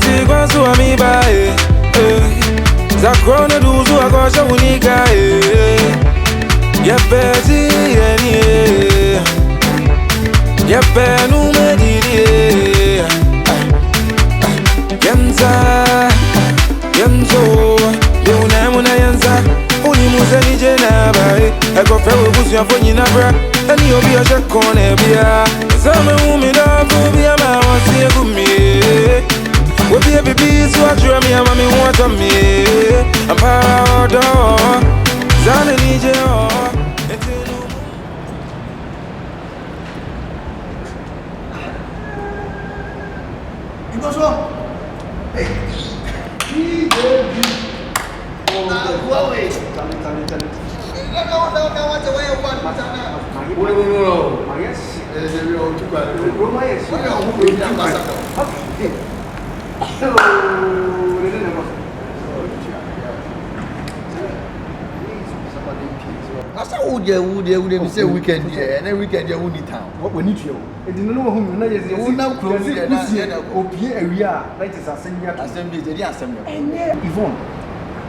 si kwansu amiba Zakrona duzu akosha unika Yepezi yeni Yepenu mediri Yemza Yemzo Yuna muna yenza Uni muze nije nabae Eko fewe busu ya fonyi nabra Eni obi ya shakone biya Zame umidafu biya mawasi ya kumie Webi ebibi suwachura mi ama mi wata mi Ampara Zane nije Hey. I said, would you say weekend here, and then weekend you won't town. What we need you. It didn't know whom you will now close here. We are, that is assembly, the assembly. And Yvonne,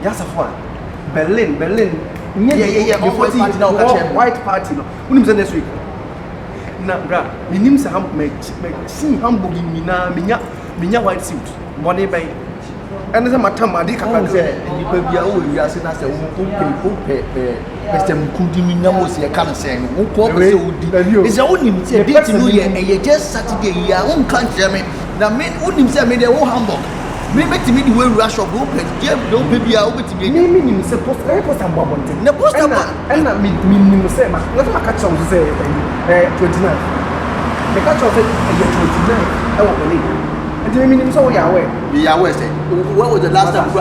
Sarfowaa, Berlin. Yeah. Before the white party, no. When is next week? Na bra, me nim se ham me see hamburg minya white suit. Money by. And the matter madi kaka say you pe bia o wi ase na say wo pe Mr. Mukudi minyamo se kan say no wo ko say odi. Is a wonim say date no ye just Saturday ya won kan tell me. Na me wonim say me dey wo hamburg. Me bet me the way rush up go pe je do pe bia o bet me. Me nim say post am babonte. Na post am na me nim say ma. Na ma catch am say 29. Me catch am say 29. I want believe. And you mean so we are aware. We are aware, say. What was the last time we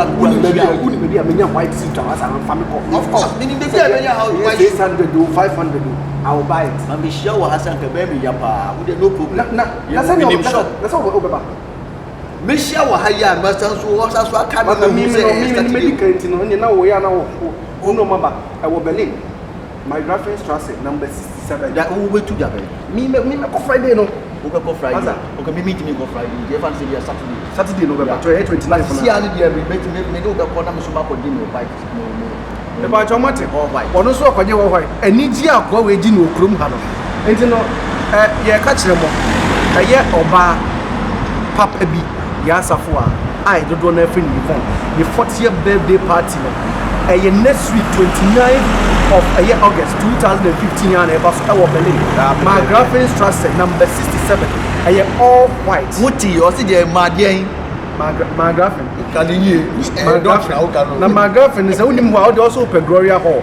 have a white suit as a family? Of course, meaning the how 600 do 500 do. I will buy it. And be sure what has a baby yapa. We no problem. That's all we're over. Make sure what higher masters who was as well can be now we are now. Oh no, Mama, I will believe. My reference trust number 67. That will wait to Japan. Me go Friday no. Go Friday. Okay, me meet me go Friday. Jeff and say Saturday. Saturday November 29. See how they be me no go corner me so back on dinner bike. No. About your matter. Oh why? Ono so akwaje wo why? Eni ji akwa we di no krom ha no. Enti no ye ka kire mo. Ye oba papa bi ya Sarfowaa. I don't know if Yvonne. The 40th birthday party no. Next week 29th of August 2015 and ever so Berlin. My graphics trust number 67. All white. What you see there, my graphic. My graphic. Now my graphic is only more also per Gloria Hall,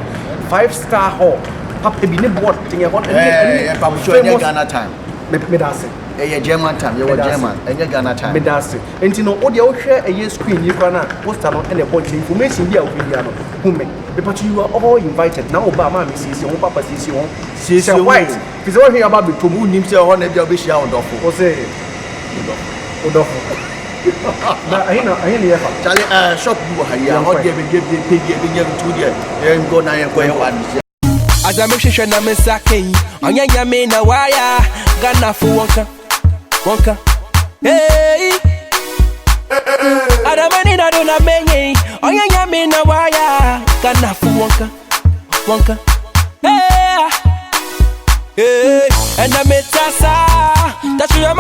5-star hall. Papa be board thing about Ghana time. Me that's it. German time, you were German, and you Ghana time. Me that's it. And you know, all the share a screen you can post on any bunch of information here who make. But you are all invited. Now Obama sees your papa sees you. She's white. If you want to hear about the Tobu himself on the Bish on Doffo. Or say Odofo. I hear Charlie shop you are not giving the pig giving 2 years. And go now and go one. As I'm sure I'm a sake, on your main a wire, Ghana for Wonka. Hey, Adamani, I don't have many, on your main a wire, Ghana for Wonka. Hey, and I met Tassa, that's your